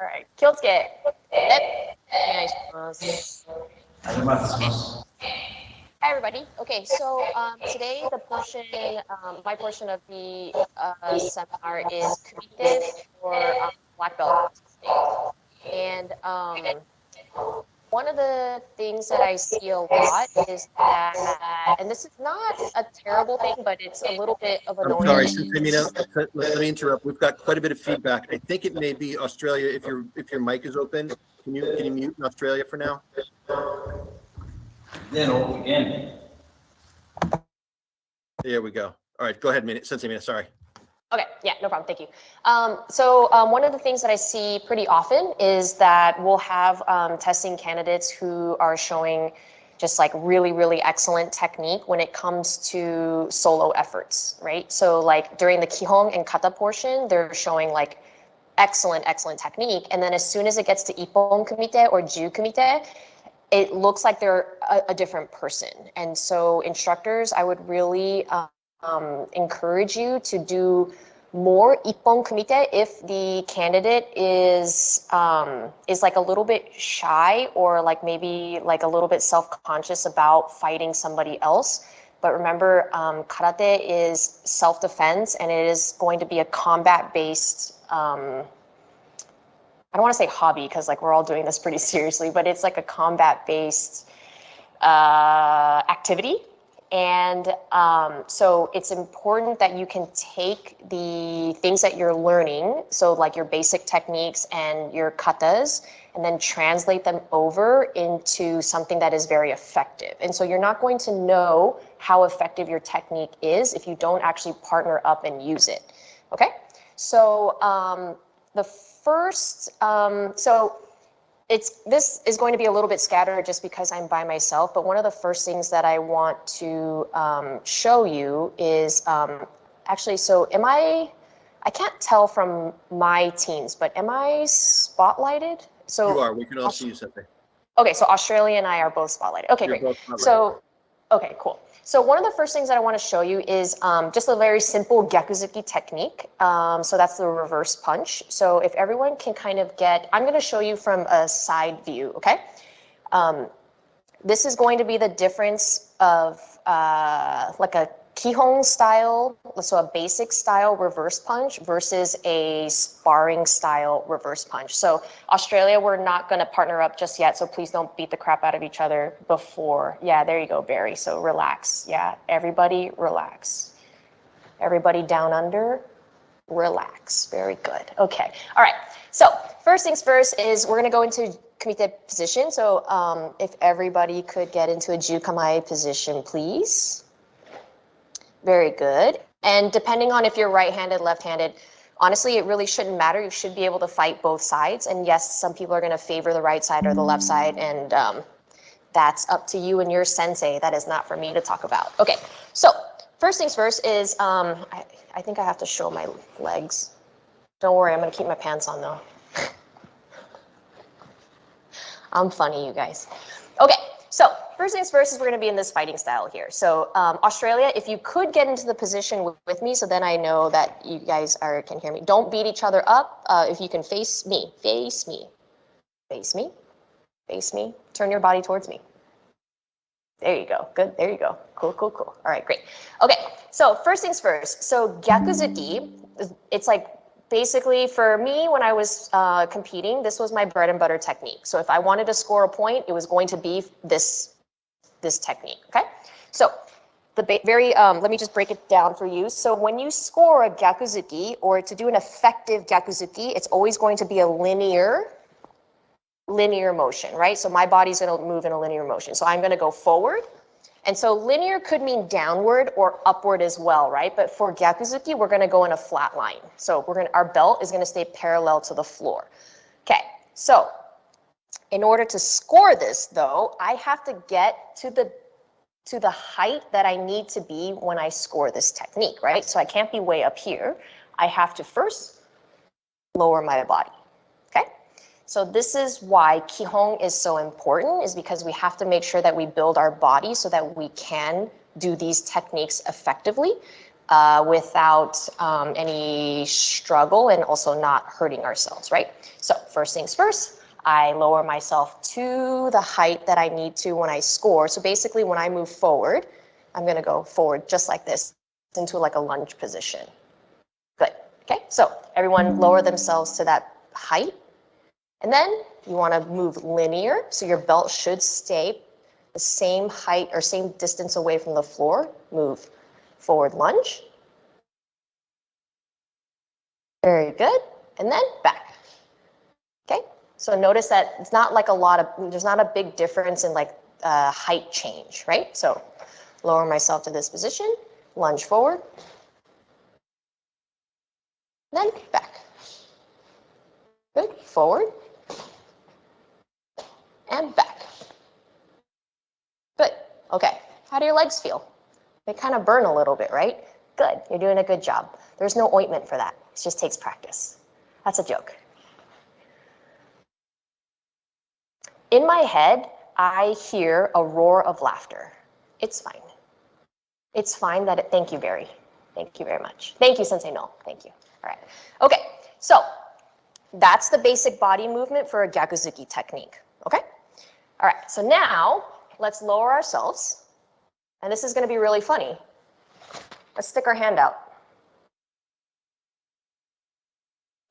right. 気をつけ。お願いします。Hi, everybody. Okay, so today the portion, my portion of the seminar is Kumite for black belt testing. And one of the things that I see a lot is that, and this is not a terrible thing, but it's a little bit of annoying. I'm sorry, Sensei Mina, let me interrupt. We've got quite a bit of feedback. I think it may be Australia. If your mic is open, can you mute in Australia for now? Then open again. There we go. All right, go ahead, Sensei Mina. Sorry. Okay, yeah, no problem, thank you. So one of the things that I see pretty often is that we'll have testing candidates who are showing just like really, really excellent technique when it comes to solo efforts, right? So like during the Kihon and Kata portion, they're showing like excellent technique. And then as soon as it gets to Ippon Kumite or Ju Kumite, it looks like they're a different person. And so instructors, I would really encourage you to do more Ippon Kumite if the candidate is like a little bit shy or like maybe like a little bit self-conscious about fighting somebody else. But remember, karate is self-defense and it is going to be a combat-based, I don't want to say hobby because like we're all doing this pretty seriously, but it's like a combat-based activity. And so it's important that you can take the things that you're learning, so like your basic techniques and your katas, and then translate them over into something that is very effective. And so you're not going to know how effective your technique is if you don't actually partner up and use it. Okay? So the first, this is going to be a little bit scattered just because I'm by myself, but one of the first things that I want to show you is actually, so I can't tell from my teams, but am I spotlighted? So You are, we can all see you, Sensei. Okay, so Australia and I are both spotlighted. Okay, You're great. both spotlighted. So, okay, cool. So one of the first things that I want to show you is just a very simple yakuzuki technique. So that's the reverse punch. So if everyone can kind of get, I'm going to show you from a side view, okay? This is going to be the difference of like a Kihon style, so a basic style reverse punch versus a sparring style reverse punch. So Australia, we're not going to partner up just yet, so please don't beat the crap out of each other before. Yeah, there you go, Barry. So relax. Yeah, everybody relax. Everybody down under, relax. Very good. Okay. All right. So first things first is we're going to go into Kumite position. So if everybody could get into a Jukamai position, please. Very good. And depending on if you're right-handed, left-handed, honestly, it really shouldn't matter. You should be able to fight both sides. And yes, some people are going to favor the right side or the left side. And that's up to you and your sensei. That is not for me to talk about. Okay, so first things first is, I think I have to show my legs. Don't worry, I'm going to keep my pants on though. I'm funny, you guys. Okay. So first things first is we're going to be in this fighting style here. So Australia, if you could get into the position with me, so then I know that you guys can hear me. Don't beat each other up. If you can face me, face me, face me, face me. Turn your body towards me. There you go. Good. There you go. Cool, cool, cool. All right, great. Okay. So first things first. So gyakuzuki, it's like basically for me when I was competing, this was my bread and butter technique. So if I wanted to score a point, it was going to be this technique. Okay. So let me just break it down for you. So when you score a gyakuzuki or to do an effective gyakuzuki, it's always going to be a linear motion, right? So my body's going to move in a linear motion. So I'm going to go forward. And so linear could mean downward or upward as well, right? But for gyakuzuki, we're going to go in a flat line. So our belt is going to stay parallel to the floor. Okay. So in order to score this though, I have to get to the height that I need to be when I score this technique, right? So I can't be way up here. I have to first lower my body. Okay. So this is why Kihon is so important, is because we have to make sure that we build our body so that we can do these techniques effectively without any struggle and also not hurting ourselves, right? So first things first, I lower myself to the height that I need to when I score. So basically when I move forward, I'm gonna go forward just like this into like a lunge position. Good, okay? So everyone lower themselves to that height. And then you wanna move linear, so your belt should stay the same height or same distance away from the floor. Move forward lunge. Very good, and then back. Okay, so notice that it's not like there's not a big difference in like height change, right? So lower myself to this position, lunge forward, then back. Good, forward, and back. Good, okay. How do your legs feel? They kind of burn a little bit, right? Good, you're doing a good job. There's no ointment for that, it just takes practice. That's a joke. In my head, I hear a roar of laughter. It's fine. It's fine that thank you, Barry. Thank you very much. Thank you, Sensei No. Thank you. All right. Okay, so that's the basic body movement for a yakuzuki technique, okay? All right, so now let's lower ourselves, and this is gonna be really funny. Let's stick our hand out.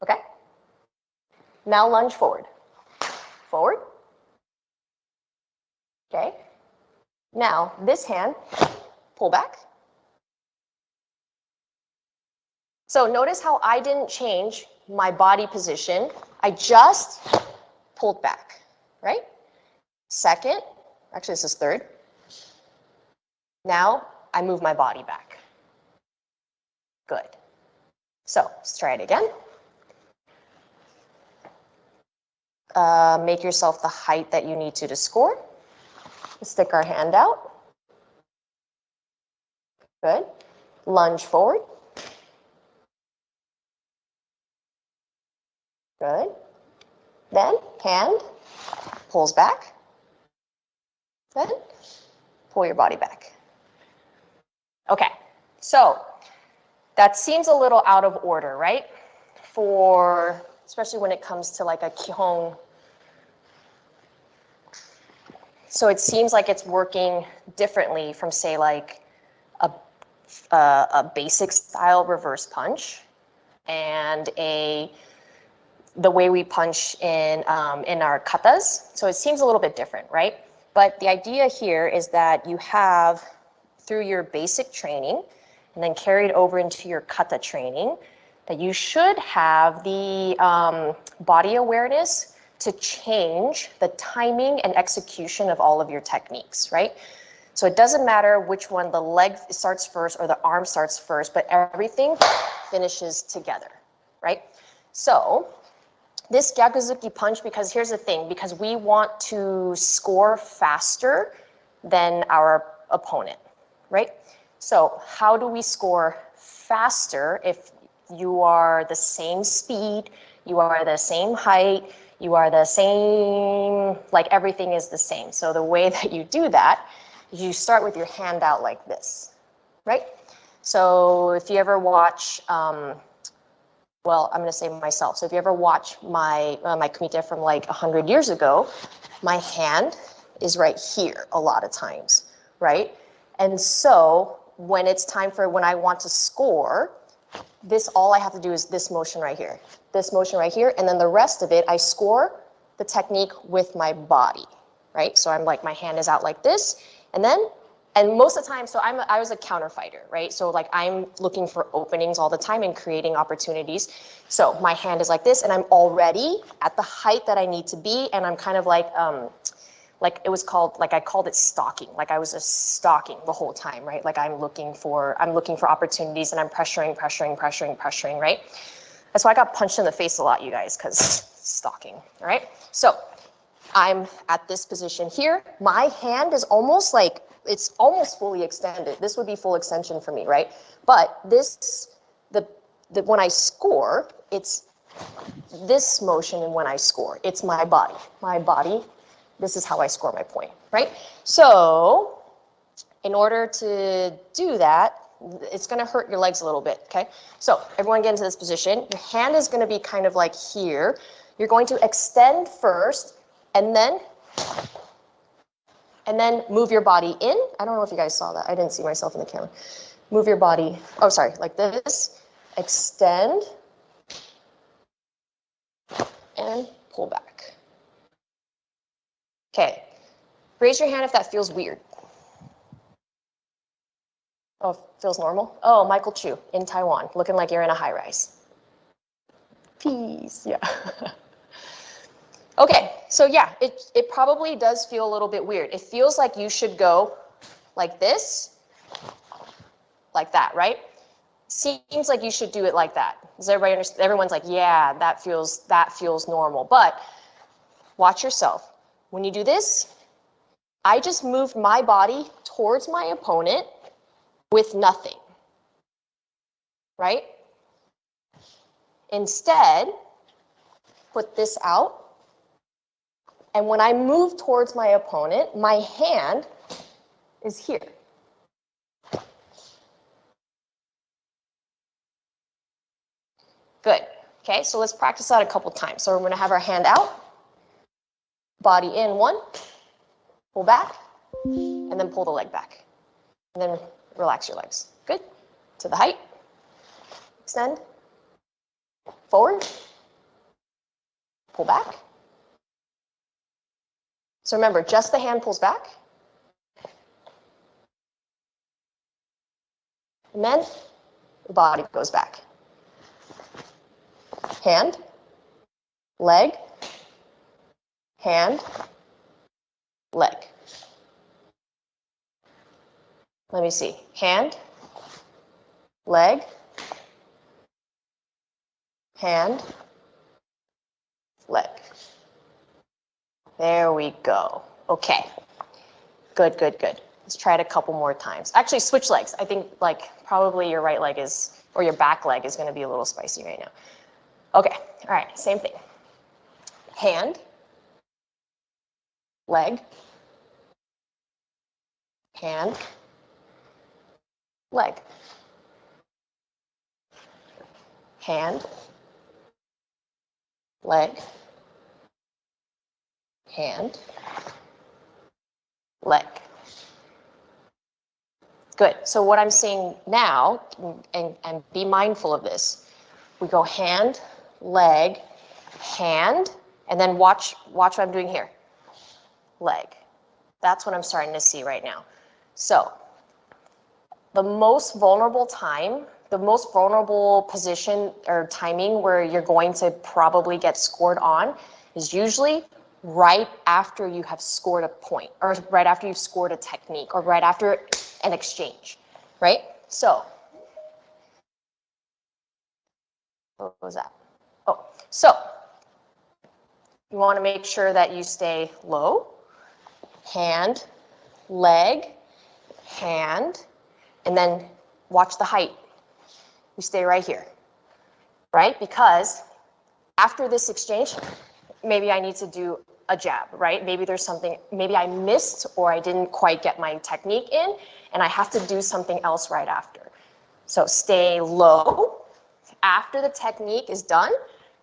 Okay? Now lunge forward. Forward. Okay? Now this hand, pull back. So notice how I didn't change my body position. I just pulled back, right? Second, actually this is third. Now I move my body back. Good. So let's try it again. Make yourself the height that you need to score. Stick our hand out. Good. Lunge forward. Good. Then hand pulls back. Then pull your body back. Okay, so that seems a little out of order, right? Especially when it comes to like a kihon. So it seems like it's working differently from say like a basic style reverse punch and the way we punch in our katas. So it seems a little bit different, right? But the idea here is that you have, through your basic training and then carried over into your kata training, that you should have the body awareness to change the timing and execution of all of your techniques, right? So it doesn't matter which one, the leg starts first or the arm starts first, but everything finishes together, right? So this yakuzuki punch, because here's the thing, because we want to score faster than our opponent, right? So how do we score faster if you are the same speed, you are the same height, you are the same, like everything is the same. So the way that you do that is you start with your hand out like this, right? So if you ever watch, well, I'm gonna say myself. So if you ever watch my Kumite from like 100 years ago, my hand is right here a lot of times, right? And so when it's time when I want to score, all I have to do is this motion right here, and then the rest of it, I score the technique with my body, right? So I'm like, my hand is out like this, and most of the time, so I was a counter fighter, right? So like I'm looking for openings all the time and creating opportunities. So my hand is like this, and I'm already at the height that I need to be, and I'm kind of like it was called, like I called it stalking. Like I was just stalking the whole time, right? Like I'm looking for opportunities, and I'm pressuring, right? That's why I got punched in the face a lot, you guys, because stalking, all right? So I'm at this position here. My hand is almost like, it's almost fully extended. This would be full extension for me, right? But when I score, it's this motion, and when I score, it's my body. This is how I score my point, right? So in order to do that, it's gonna hurt your legs a little bit, okay? So everyone get into this position. Your hand is gonna be kind of like here. You're going to extend first and then move your body in. I don't know if you guys saw that. I didn't see myself in the camera. Move your body, oh, sorry, like this. Extend and pull back. Okay, raise your hand if that feels weird. Oh, feels normal? Oh, Michael Chu in Taiwan, looking like you're in a high rise. Peace, yeah. Okay, so yeah, it probably does feel a little bit weird. It feels like you should go like this, like that, right? Seems like you should do it like that. Does everybody understand? Everyone's like, yeah, that feels normal. But watch yourself. When you do this, I just moved my body towards my opponent with nothing, right? Instead, put this out. And when I move towards my opponent, my hand is here. Good. Okay, so let's practice that a couple times. So we're going to have our hand out, body in, one, pull back, and then pull the leg back. And then relax your legs. Good. To the height. Extend. Forward. Pull back. So remember, just the hand pulls back. And then the body goes back. Hand, leg, hand, leg. Let me see. Hand, leg, hand, leg. There we go. Okay. Good, good, good. Let's try it a couple more times. Actually, switch legs. I think like probably your right leg is, or your back leg is going to be a little spicy right now. Okay. All right. Same thing. Hand, leg, hand, leg. Hand, leg, hand, leg. Good. So what I'm saying now, and be mindful of this, we go hand, leg, hand, and then watch what I'm doing here. Leg. That's what I'm starting to see right now. So the most vulnerable time, the most vulnerable position or timing where you're going to probably get scored on is usually right after you have scored a point, or right after you've scored a technique, or right after an exchange, right? So, what was that? Oh, so you want to make sure that you stay low, hand, leg, hand, and then watch the height. You stay right here, right? Because after this exchange, maybe I need to do a jab, right? Maybe there's something, maybe I missed or I didn't quite get my technique in, and I have to do something else right after. So stay low. After the technique is done,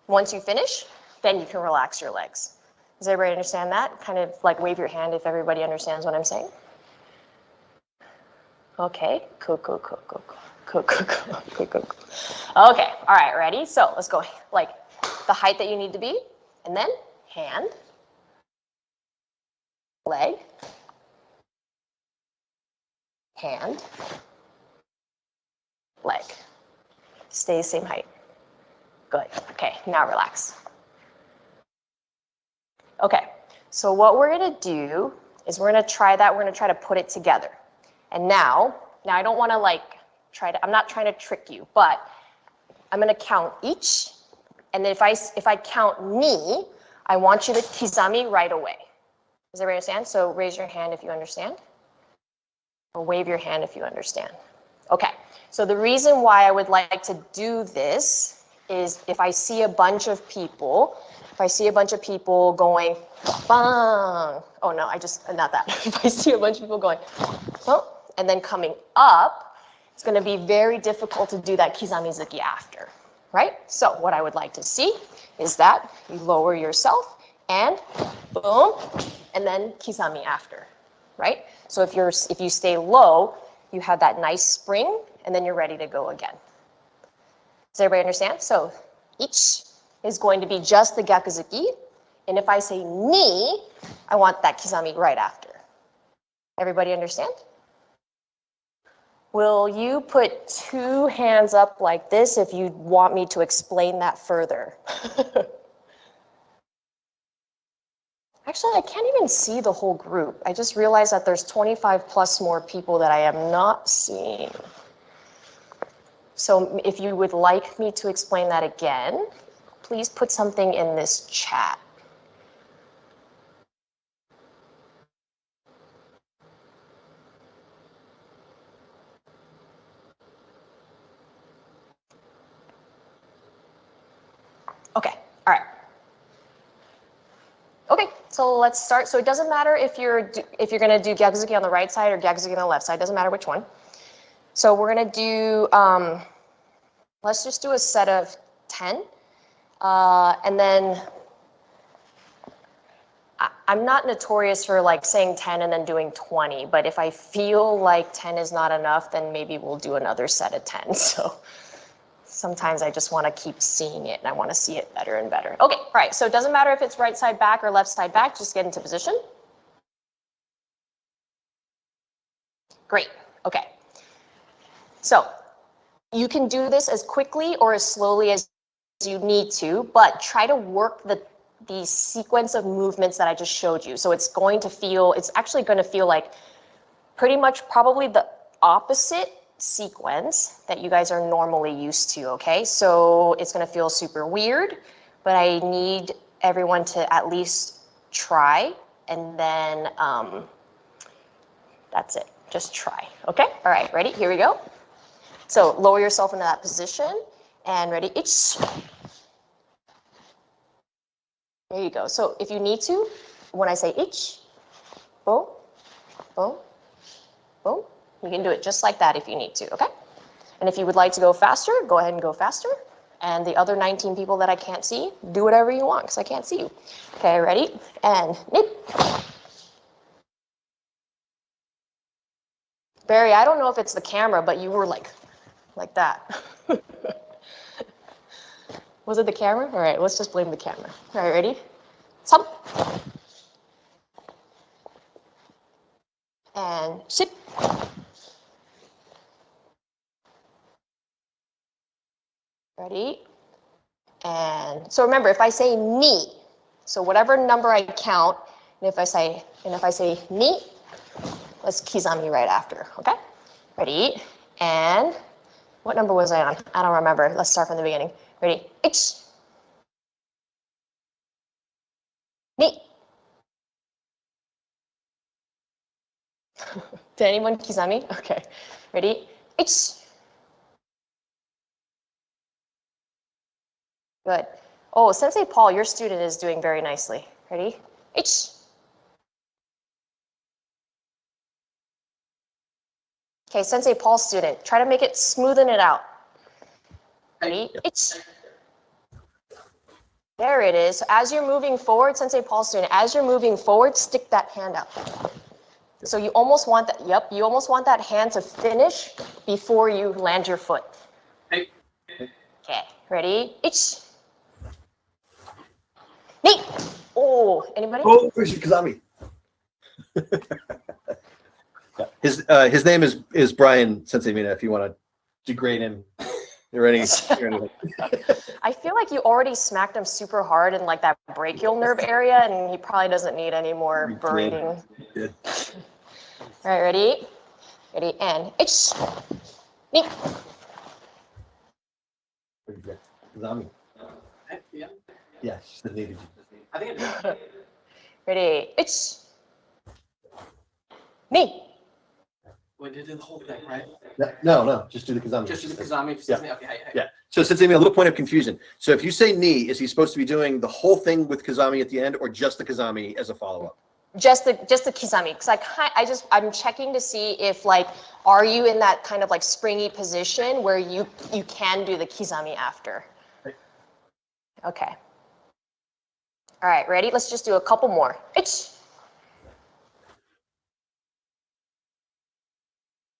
once you finish, then you can relax your legs. Does everybody understand that? Kind of like wave your hand if everybody understands what I'm saying. Okay, cool. Okay, all right, ready? So let's go like the height that you need to be, and then hand, leg, hand, leg. Stay the same height. Good. Okay, now relax. Okay, so what we're gonna do is we're gonna try that. We're gonna try to put it together. And now I don't wanna like I'm not trying to trick you, but I'm gonna count each. And then if I count ni, I want you to kizami right away. Does everybody understand? So raise your hand if you understand. Or wave your hand if you understand. Okay, so the reason why I would like to do this is if I see a bunch of people going, bang, oh no, not that. If I see a bunch of people going, oh, and then coming up, it's gonna be very difficult to do that kizamizuki after. right? So what I would like to see is that you lower yourself and boom, and then kizami after, right? So if you stay low, you have that nice spring, and then you're ready to go again. Does everybody understand? So each is going to be just the yakuzuki, and if I say ni, I want that kizami right after. Everybody understand? Will you put 2 hands up like this if you want me to explain that further? Actually, I can't even see the whole group. I just realized that there's 25 plus more people that I am not seeing. So if you would like me to explain that again, please put something in this chat. Okay, all right. Okay, so let's start. So it doesn't matter if you're gonna do yakuzuki on the right side or yakuzuki on the left side. It doesn't matter which one. So we're gonna do. Let's just do a set of 10, and then I'm not notorious for like saying 10 and then doing 20. But if I feel like 10 is not enough, then maybe we'll do another set of 10. So. Sometimes I just want to keep seeing it and I want to see it better and better. Okay, all right, so it doesn't matter if it's right side back or left side back, just get into position. Great, okay. So you can do this as quickly or as slowly as you need to, but try to work the sequence of movements that I just showed you. So it's actually going to feel like pretty much probably the opposite sequence that you guys are normally used to, okay? So it's gonna feel super weird, but I need everyone to at least try, and then that's it, just try, okay? All right, ready, here we go. So lower yourself into that position, and ready, ich. There you go. So if you need to, when I say ich, boom, boom, boom, you can do it just like that if you need to, okay? And if you would like to go faster, go ahead and go faster. And the other 19 people that I can't see, do whatever you want because I can't see you. Okay, ready? And nip. Barry, I don't know if it's the camera, but you were like that. Was it the camera? All right, let's just blame the camera. All right, ready? Thump. And ship. Ready? And so remember, if I say ni, so whatever number I count, and if I say ni, let's kizami right after, okay? Ready? And what number was I on? I don't remember. Let's start from the beginning. Ready? Ich. Ni. Did anyone kizami? Okay. Ready? Ich. Good. Oh, Sensei Paul, your student is doing very nicely. Ready? Ich. Okay, Sensei Paul's student, try to make it, smoothen it out. Ready? Ich. There it is. So as you're moving forward, Sensei Paul's student, as you're moving forward, stick that hand out. So you almost want that, yep, you almost want that hand to finish before you land your foot. Hey. Okay, ready? Ich. Ni. Oh, anybody? Oh, where's your kizami? His name is Brian Sensei Mina, if you want to degrade him or anything. I feel like you already smacked him super hard in like that brachial nerve area, and he probably doesn't need any more berating. Yeah. All right, ready? Ready, and ich. Ni. Kizami. Yeah. Yeah, she said needed. I think it Ready, ich. Ni. Wait, did the whole thing, right? No, just do the kizami. Just do the kizami. Yeah. Okay, hey. Yeah. So Sensei, a little point of confusion. So if you say ni, is he supposed to be doing the whole thing with kizami at the end, or just the kizami as a follow-up? Just the kizami, because I'm checking to see if like, are you in that kind of like springy position where you can do the kizami after? Okay. All right, ready? Let's just do a couple more. Ich.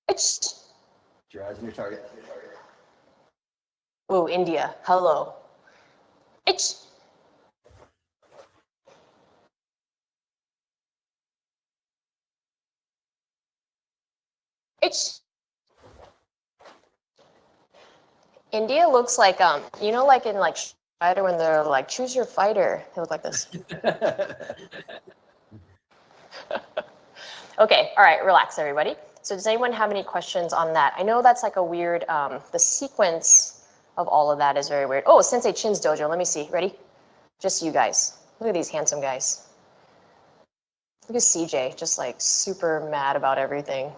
Ich. Your eyes on your target. Ooh, India. Hello. Ich. Ich. India looks like you know, like in like fighter when they're like choose your fighter. They look like this. Okay, all right, relax everybody. So does anyone have any questions on that? I know that's like a weird, the sequence of all of that is very weird. Oh, Sensei Chin's dojo, let me see, ready? Just you guys. Look at these handsome guys. Look at CJ, just like super mad about everything.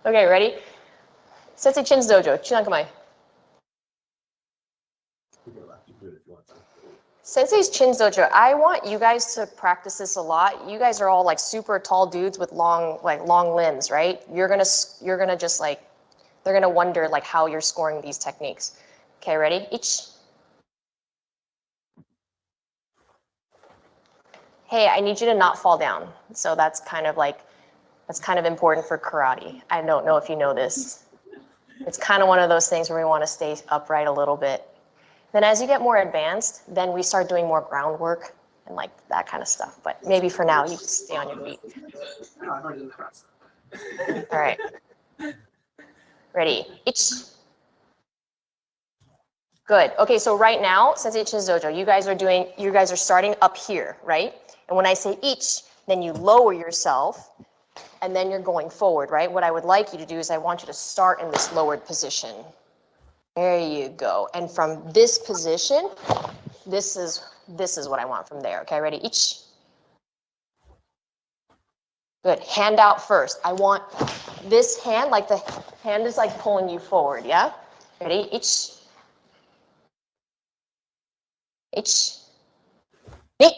Okay, ready? Sensei Chin's dojo, Chinankamai. Sensei's Chin's dojo, I want you guys to practice this a lot. You guys are all like super tall dudes with long limbs, right? You're gonna just like, they're gonna wonder like how you're scoring these techniques. Okay, ready? Ich. Hey, I need you to not fall down. So that's kind of important for karate. I don't know if you know this. It's kind of one of those things where we want to stay upright a little bit. Then as you get more advanced, then we start doing more groundwork and like that kind of stuff. But maybe for now, you just stay on your feet. All right. Ready? Ich. Good. Okay, so right now, Sensei Chin's dojo, you guys are starting up here, right? And when I say ich, then you lower yourself and then you're going forward, right? What I would like you to do is I want you to start in this lowered position. There you go. And from this position, this is what I want from there. Okay, ready? Ich. Good. Hand out first. I want this hand, like the hand is like pulling you forward, yeah? Ready? Ich. Ich. Ni.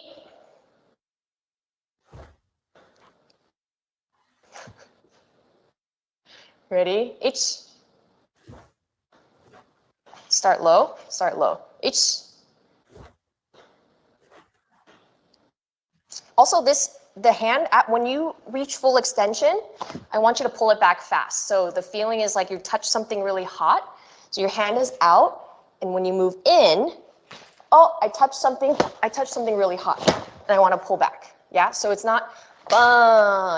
Ready? Ich. Start low, start low. Ich. Also the hand, when you reach full extension, I want you to pull it back fast. So the feeling is like you touch something really hot. So your hand is out, and when you move in, oh, I touched something really hot, and I want to pull back. Yeah, so it's not,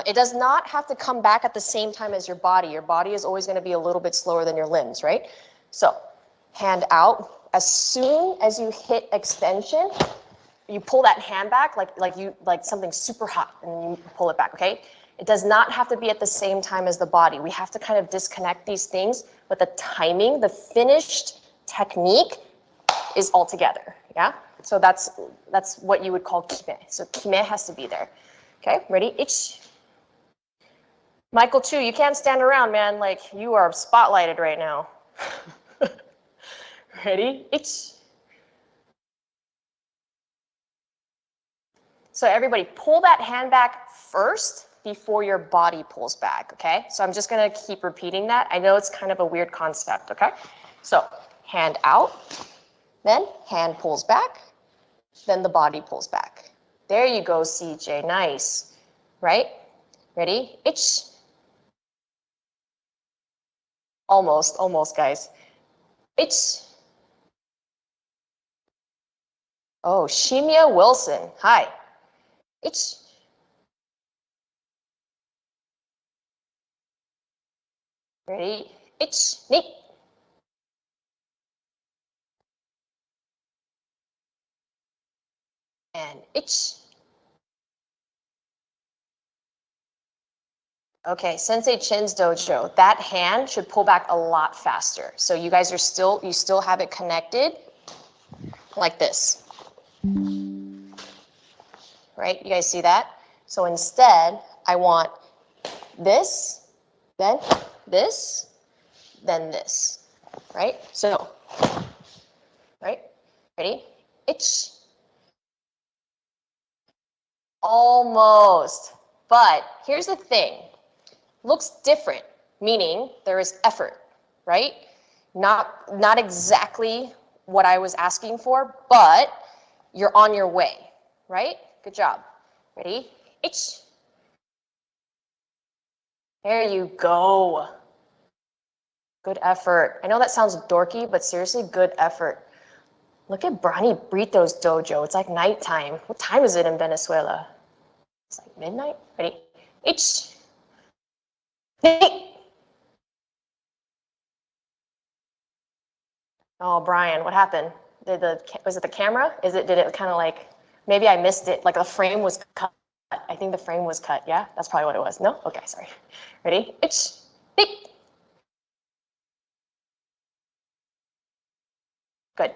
it does not have to come back at the same time as your body. Your body is always going to be a little bit slower than your limbs, right? So hand out. As soon as you hit extension, you pull that hand back like something super hot, and you pull it back, okay? It does not have to be at the same time as the body. We have to kind of disconnect these things, but the timing, the finished technique is all together, yeah? So that's what you would call kime. So kime has to be there. Okay, ready? Ich. Michael Chu, you can't stand around, man. Like, you are spotlighted right now. Ready? Ich. So everybody, pull that hand back first before your body pulls back, okay? So I'm just gonna keep repeating that. I know it's kind of a weird concept, okay? So hand out, then hand pulls back, then the body pulls back. There you go, CJ, nice, right? Ready? Ich. Almost, guys. Ich. Oh, Shimia Wilson, hi. Ich. Ready? Ich. Ni. And ich. Okay, Sensei Chin's dojo, that hand should pull back a lot faster. So you guys are you still have it connected like this. Right, you guys see that? So instead, I want this, then this, then this, right? So, right, ready? Ich. Almost, but here's the thing. Looks different, meaning there is effort, right? Not exactly what I was asking for, but you're on your way, right? Good job. Ready? Ich. There you go. Good effort. I know that sounds dorky, but seriously, good effort. Look at Brani Brito's dojo. It's like nighttime. What time is it in Venezuela? It's like midnight. Ready? Ich. Oh, Brian, what happened? Was it the camera? Did it kind of like, maybe I missed it, like the frame was cut. I think the frame was cut, yeah? That's probably what it was. No? Okay, sorry. Ready? Ich. Good.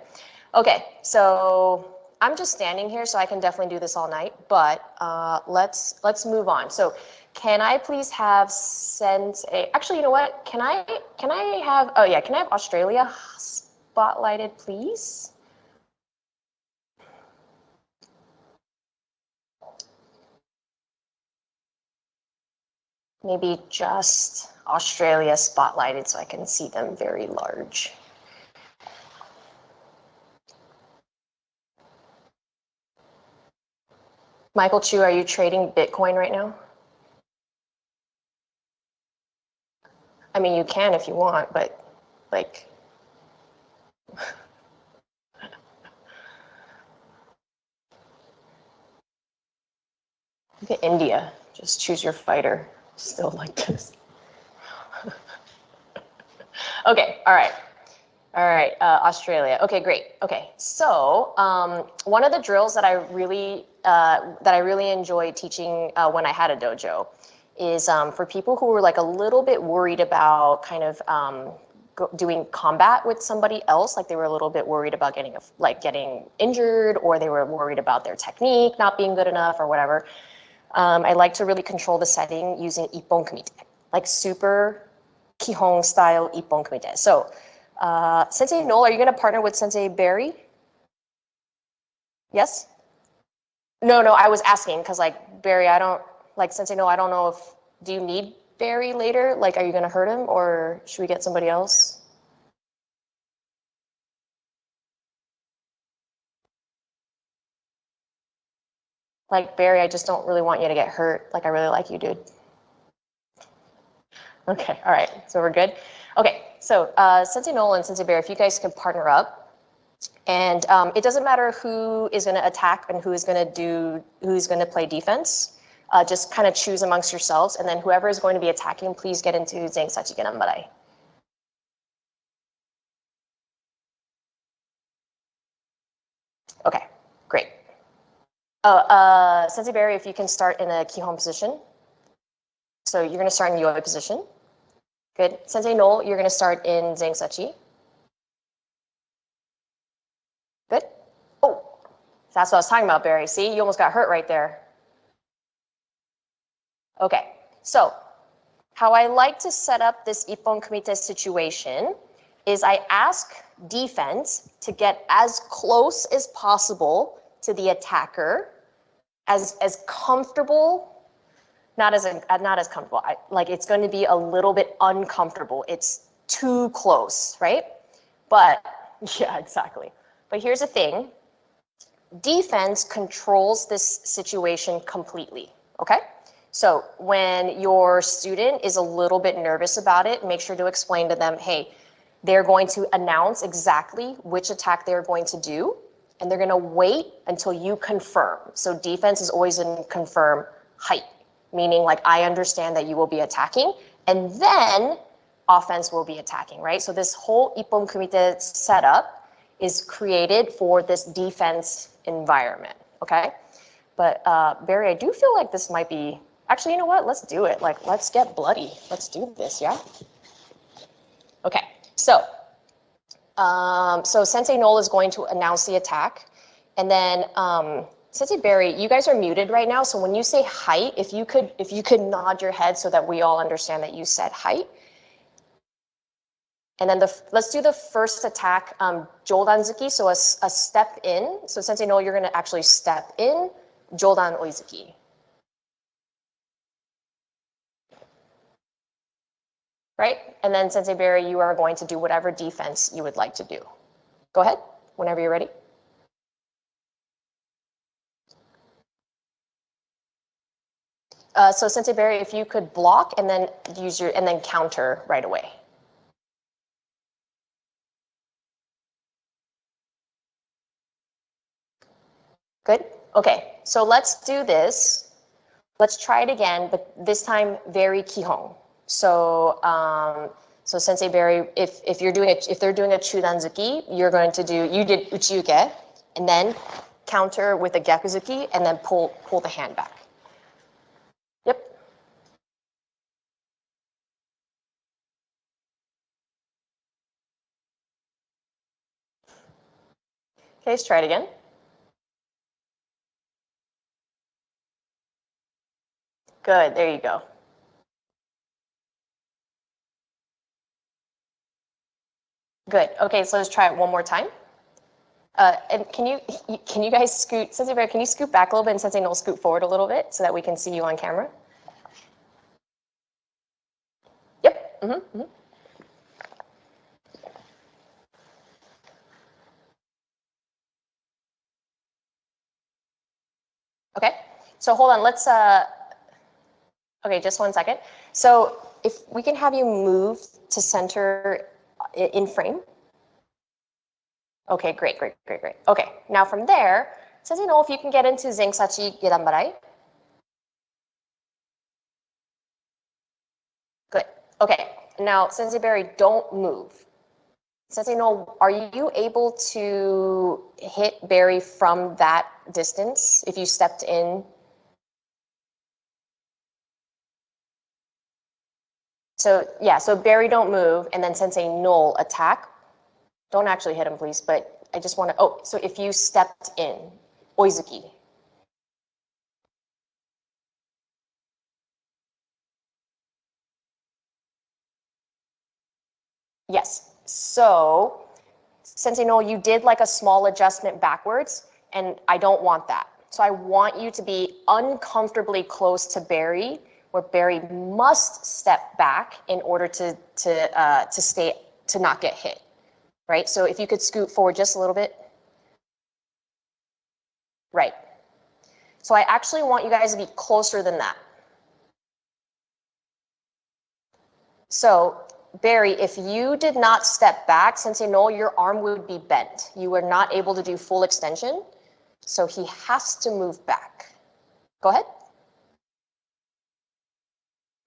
Okay, so I'm just standing here, so I can definitely do this all night, but let's move on. So can I please have Sensei, actually, you know what? Can I have, oh yeah, can I have Australia spotlighted, please? Maybe just Australia spotlighted so I can see them very large. Michael Chu, are you trading Bitcoin right now? I mean, you can if you want, but like, look at India. Just choose your fighter. Still like this. Okay, all right. All right, Australia. Okay, great. Okay, so one of the drills that I really enjoy teaching when I had a dojo is for people who were like a little bit worried about kind of doing combat with somebody else, like they were a little bit worried about getting injured, or they were worried about their technique not being good enough or whatever. I like to really control the setting using Ippon Kumite, like super Kihon style Ippon Kumite. So Sensei Noel, are you going to partner with Sensei Barry? Yes? No, I was asking because like Barry, I don't, like Sensei Noel, I don't know if, do you need Barry later? Like, are you going to hurt him or should we get somebody else? Like Barry, I just don't really want you to get hurt. Like I really like you, dude. Okay, all right, so we're good. Okay, so Sensei Noel and Sensei Barry, if you guys can partner up. And it doesn't matter who is going to attack and who's going to play defense. Just kind of choose amongst yourselves, and then whoever is going to be attacking, please get into Zensachi Genanbarai. Okay, great. Sensei Barry, if you can start in a Kihon position. So you're going to start in Yoi position. Good. Sensei Noel, you're going to start in Zensachi. Good. Oh, that's what I was talking about, Barry. See, you almost got hurt right there. Okay, so how I like to set up this Ippon Kumite situation is I ask defense to get as close as possible to the attacker, as comfortable, not as comfortable. Like it's going to be a little bit uncomfortable. It's too close, right? But yeah, exactly. But here's the thing. Defense controls this situation completely, okay? So when your student is a little bit nervous about it, make sure to explain to them, hey, they're going to announce exactly which attack they're going to do, and they're going to wait until you confirm. So defense is always in confirm height, meaning like I understand that you will be attacking, and then offense will be attacking, right? So this whole Ippon Kumite setup is created for this defense environment, okay? But Barry, I do feel like this might be, actually, you know what? Let's do it. Like, let's get bloody. Let's do this, yeah? Okay, so Sensei Noel is going to announce the attack. And then Sensei Barry, you guys are muted right now. So when you say height, if you could nod your head so that we all understand that you said height. And then let's do the first attack, Jodanzuki, so a step in. So Sensei Noel, you're going to actually step in, Jodan Oizuki. Right? And then Sensei Barry, you are going to do whatever defense you would like to do. Go ahead. whenever you're ready. So Sensei Barry, if you could block and then and then counter right away. Good? Okay, so let's do this. Let's try it again, but this time very kihon. So, so Sensei Barry, if they're doing a chudanzuki, you're going to do, you did uchiuke, and then counter with a gyakuzuki, and then pull the hand back. Yep. Okay, let's try it again. Good, there you go. Good, okay, so let's try it one more time. And can you guys scoot, Sensei Bear, can you scoot back a little bit and Sensei Noel scoot forward a little bit so that we can see you on camera? Yep, mm-hmm. Okay, so hold on, let's, okay, just 1 second. So if we can have you move to center in frame. Okay, great. Okay, now from there, Sensei Noel, if you can get into Zengsachi Gedanbarai. Good, okay, now Sensei Barry, don't move. Sensei Noel, are you able to hit Barry from that distance if you stepped in? So yeah, so Barry don't move, and then Sensei Noel attack. Don't actually hit him, please, but I just want to, oh, so if you stepped in, oizuki. Yes, so Sensei Noel, you did like a small adjustment backwards, and I don't want that. So I want you to be uncomfortably close to Barry, where Barry must step back in order to not get hit, right? So if you could scoot forward just a little bit. Right. So I actually want you guys to be closer than that. So Barry, if you did not step back, Sensei Noel, your arm would be bent. You were not able to do full extension, so he has to move back. Go ahead.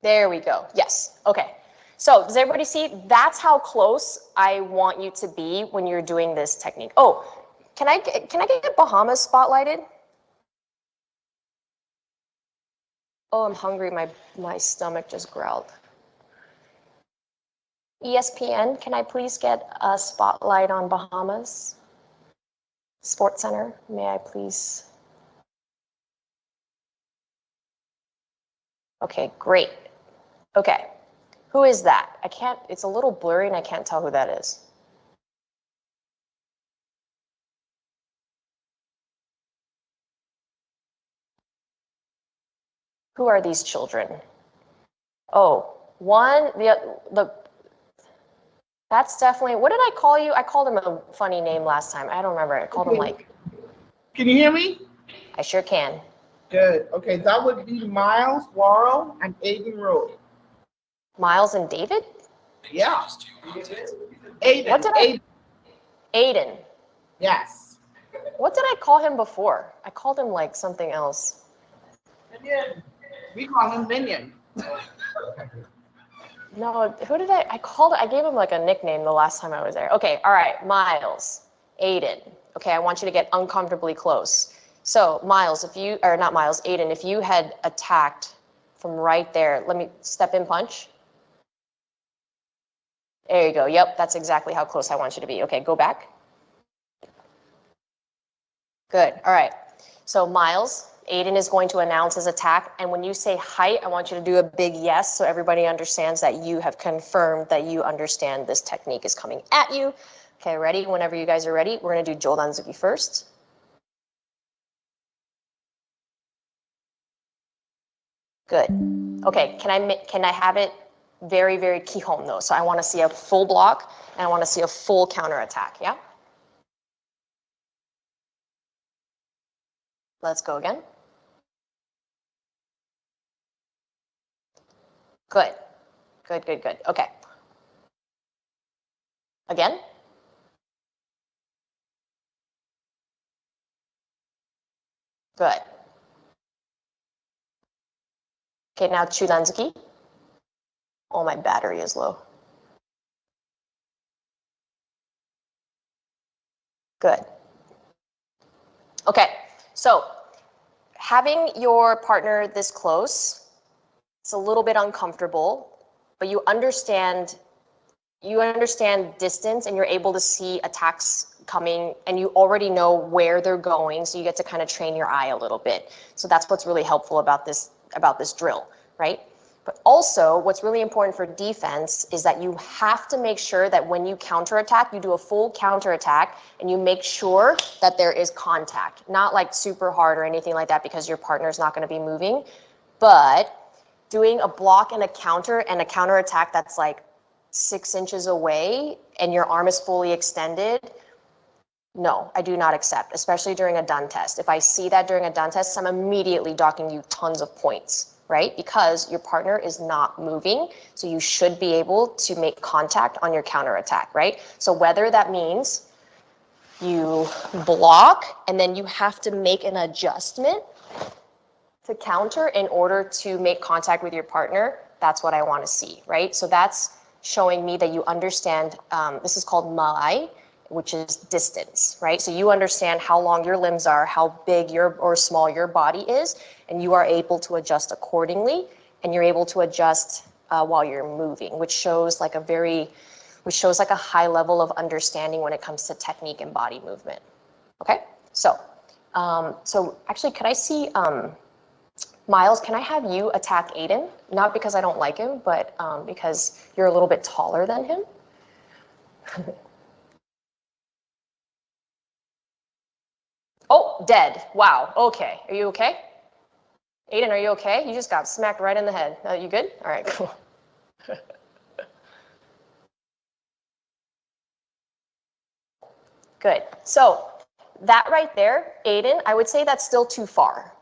There we go. Yes. Okay. So does everybody see? That's how close I want you to be when you're doing this technique. Oh, can I get Bahamas spotlighted? Oh, I'm hungry. My stomach just growled. ESPN, can I please get a spotlight on Bahamas? Sports Center, may I please? Okay, great. Okay, who is that? I can't, it's a little blurry and I can't tell who that is. Who are these children? Oh, that's definitely, what did I call you? I called him a funny name last time. I don't remember. I called him like. Can you hear me? I sure can. Good. Okay, that would be Miles, Laurel, and Aiden Road. Miles and David? Yeah. Aiden. What did I? Aiden. Yes. What did I call him before? I called him like something else. Minion. We call him Minion. No, who did I gave him like a nickname the last time I was there. Okay, all right, Miles, Aiden. Okay, I want you to get uncomfortably close. So Miles, Aiden, if you had attacked from right there, let me step in punch. There you go, yep, that's exactly how close I want you to be. Okay, go back. Good, all right. So Miles, Aiden is going to announce his attack, and when you say height, I want you to do a big yes so everybody understands that you have confirmed that you understand this technique is coming at you. Okay, ready? Whenever you guys are ready, we're gonna do Jodanzuki first. Good. Okay, can I have it very, very kihon though? So I wanna see a full block and I wanna see a full counter attack, yeah? Let's go again. Good. Good, good, good. Okay. Again. Good. Okay, now Chudanzuki. Oh, my battery is low. Good. Okay, so having your partner this close, it's a little bit uncomfortable, but you understand distance and you're able to see attacks coming and you already know where they're going, so you get to kind of train your eye a little bit. So that's what's really helpful about this drill, right? But also what's really important for defense is that you have to make sure that when you counterattack, you do a full counterattack and you make sure that there is contact, not like super hard or anything like that because your partner's not going to be moving, but doing a block and a counterattack that's like 6 inches away and your arm is fully extended, no, I do not accept, especially during a done test. If I see that during a done test, I'm immediately docking you tons of points, right? Because your partner is not moving, so you should be able to make contact on your counterattack, right? So whether that means you block and then you have to make an adjustment to counter in order to make contact with your partner, that's what I want to see, right? So that's showing me that you understand, this is called mai, which is distance, right? So you understand how long your limbs are, how big or small your body is, and you are able to adjust accordingly, and you're able to adjust while you're moving, which shows like a high level of understanding when it comes to technique and body movement. Okay, so actually, could I see, Miles, can I have you attack Aiden? Not because I don't like him, but because you're a little bit taller than him. Oh, dead. Wow. Okay. Are you okay? Aiden, are you okay? You just got smacked right in the head. You good? All right, cool. Good. So that right there, Aiden, I would say that's still too far.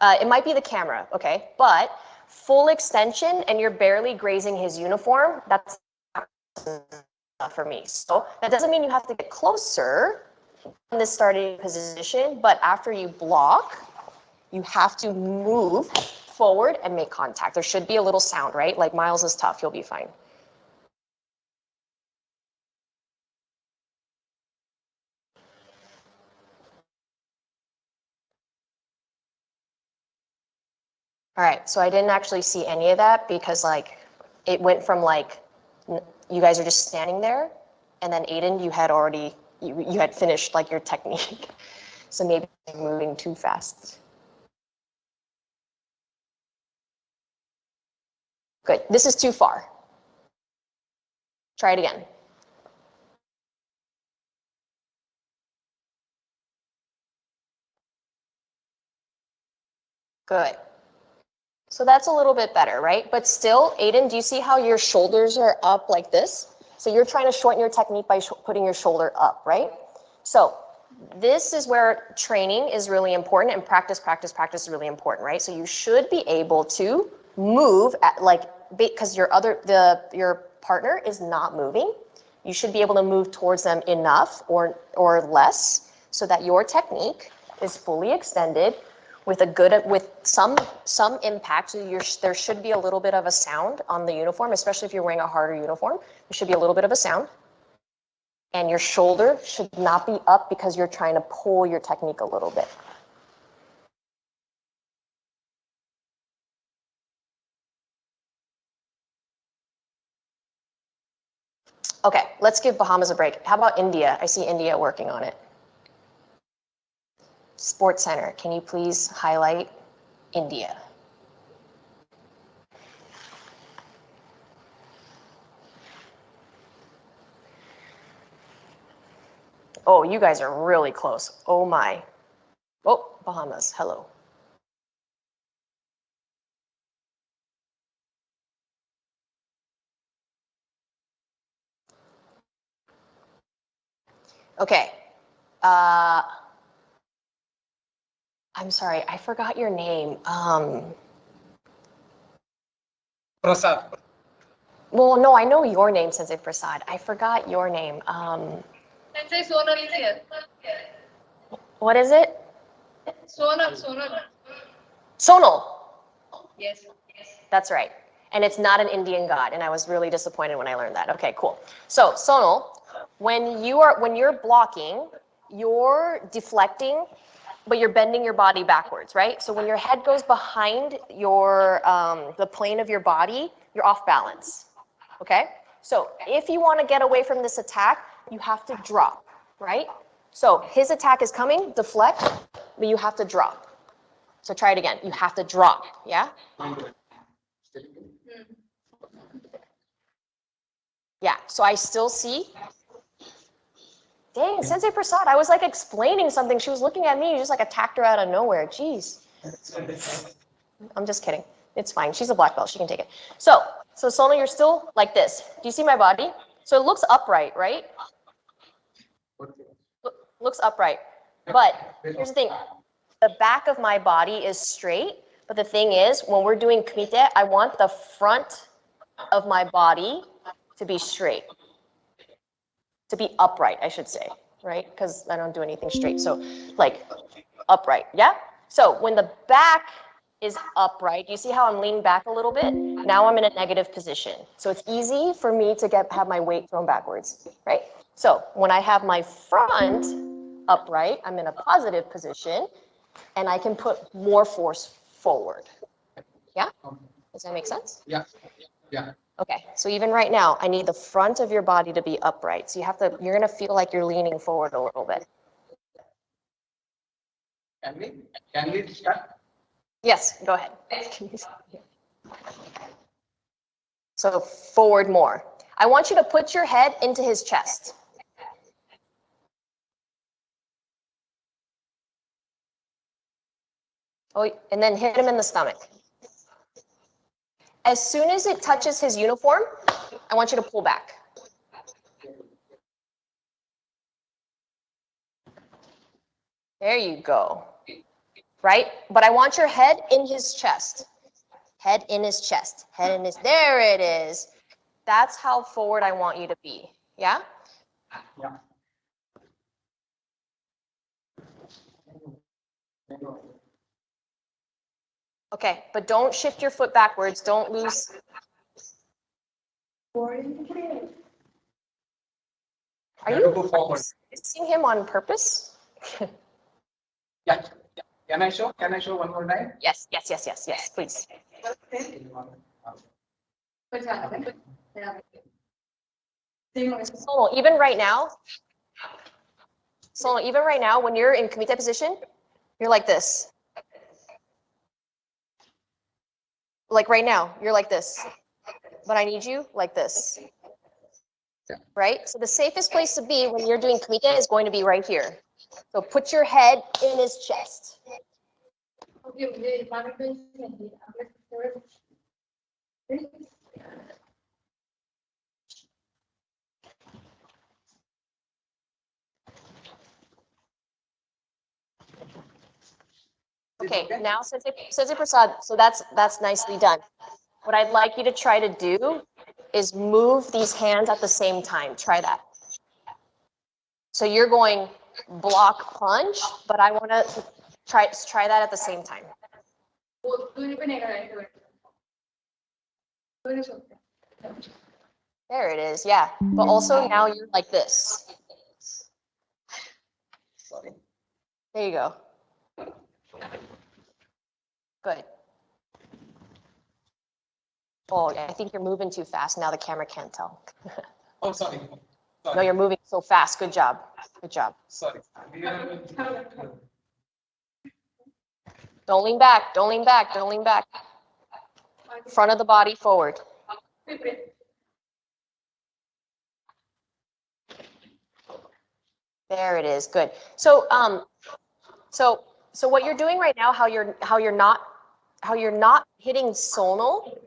It might be the camera, okay? But full extension and you're barely grazing his uniform, that's not for me. So that doesn't mean you have to get closer in the starting position, but after you block, you have to move forward and make contact. There should be a little sound, right? Like Miles is tough, you'll be fine. All right, so I didn't actually see any of that because like it went from like you guys are just standing there, and then Aiden, you had already you had finished like your technique, so maybe you're moving too fast. Good. This is too far. Try it again. Good. So that's a little bit better, right? But still, Aiden, do you see how your shoulders are up like this? So you're trying to shorten your technique by putting your shoulder up, right? So this is where training is really important and practice is really important, right? So you should be able to move at like, because your partner is not moving. You should be able to move towards them enough or less so that your technique is fully extended with some impact. So there should be a little bit of a sound on the uniform, especially if you're wearing a harder uniform. There should be a little bit of a sound. And your shoulder should not be up because you're trying to pull your technique a little bit. Okay, let's give Bahamas a break. How about India? I see India working on it. Sports Center, can you please highlight India? Oh, you guys are really close. Oh my. Oh, Bahamas, hello. Okay. I'm sorry, I forgot your name. Prasad. Well, no, I know your name, Sensei Prasad. I forgot your name. Sensei Sonal is here. What is it? Sonal. Sonal. Yes. That's right. And it's not an Indian god, and I was really disappointed when I learned that. Okay, cool. So, Sonal, when you're blocking, you're deflecting, but you're bending your body backwards, right? So when your head goes behind your the plane of your body, you're off balance. Okay? So if you want to get away from this attack, you have to drop, right? So his attack is coming, deflect, but you have to drop. So try it again. You have to drop, yeah? Yeah, so I still see. Dang, Sensei Prasad, I was like explaining something. She was looking at me, you just like attacked her out of nowhere. Jeez. I'm just kidding. It's fine. She's a black belt. She can take it. So Sona, you're still like this. Do you see my body? So it looks upright, right? Looks upright. But here's the thing. The back of my body is straight. But the thing is, when we're doing kumite, I want the front of my body to be straight. To be upright, I should say, right? Because I don't do anything straight. So like upright, yeah? So when the back is upright, you see how I'm leaning back a little bit? Now I'm in a negative position. So it's easy for me to have my weight thrown backwards, right? So when I have my front upright, I'm in a positive position and I can put more force forward. Yeah? Does that make sense? Yeah. Yeah. Okay, so even right now, I need the front of your body to be upright. So you're gonna feel like you're leaning forward a little bit. Can we start? Yes, go ahead. So forward more. I want you to put your head into his chest. Oh, and then hit him in the stomach. As soon as it touches his uniform, I want you to pull back. There you go. Right? But I want your head in his chest. Head in his chest. Head in his, there it is. That's how forward I want you to be. Yeah? Yeah. Okay, but don't shift your foot backwards. Don't lose. Are you Go forward. seeing him on purpose? Yeah. Can I show? Can I show one more time? Yes, please. Solo, even right now, when you're in kumite position, you're like this. Like right now, you're like this. But I need you like this. Right? So the safest place to be when you're doing kumite is going to be right here. So put your head in his chest. Okay, now Sensei Prasad, so that's nicely done. What I'd like you to try to do is move these hands at the same time. Try that. So you're going block punch, but I want to try that at the same time. There it is, yeah. But also now you're like this. There you go. Good. Oh, I think you're moving too fast. Now the camera can't tell. Oh, sorry. No, you're moving so fast. Good job. Good job. Sorry. Don't lean back. Don't lean back. Don't lean back. Front of the body forward. There it is. Good. So so what you're doing right now, how you're not hitting Sonal,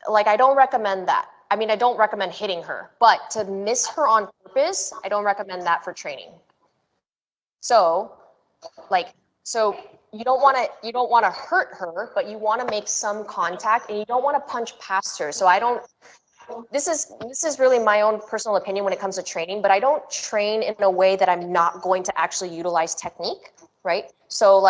like I don't recommend that. I mean, I don't recommend hitting her, but to miss her on purpose, I don't recommend that for training. So So you don't want to hurt her, but you want to make some contact, and you don't want to punch past her. So this is really my own personal opinion when it comes to training, but I don't train in a way that I'm not going to actually utilize technique, right? So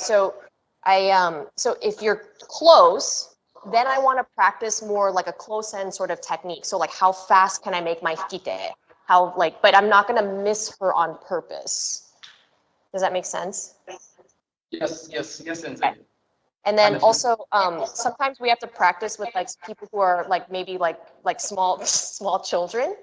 so if you're close, then I want to practice more like a close end sort of technique. So like how fast can I make my fite? But I'm not going to miss her on purpose. Does that make sense? Yes, Sensei. And then Understood. also, sometimes we have to practice with like people who are like maybe like small children.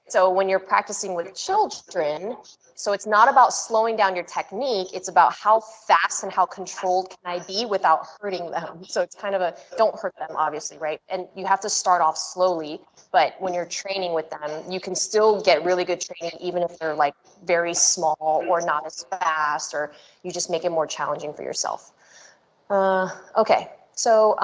So when you're practicing with children, so it's not about slowing down your technique, it's about how fast and how controlled can I be without hurting them. So it's kind of don't hurt them, obviously, right? And you have to start off slowly, but when you're training with them, you can still get really good training even if they're like very small or not as fast, or you just make it more challenging for yourself. Okay, so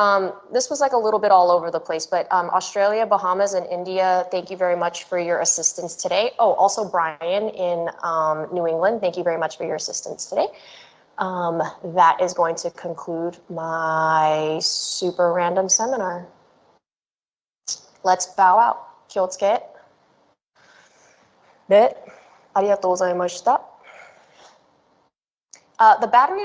this was like a little bit all over the place, but Australia, Bahamas, and India, thank you very much for your assistance today. Oh, also Brian in New England, thank you very much for your assistance today. That is going to conclude my super random seminar. Let's bow out. Kyotsuke. De, arigatou gozaimashita. The battery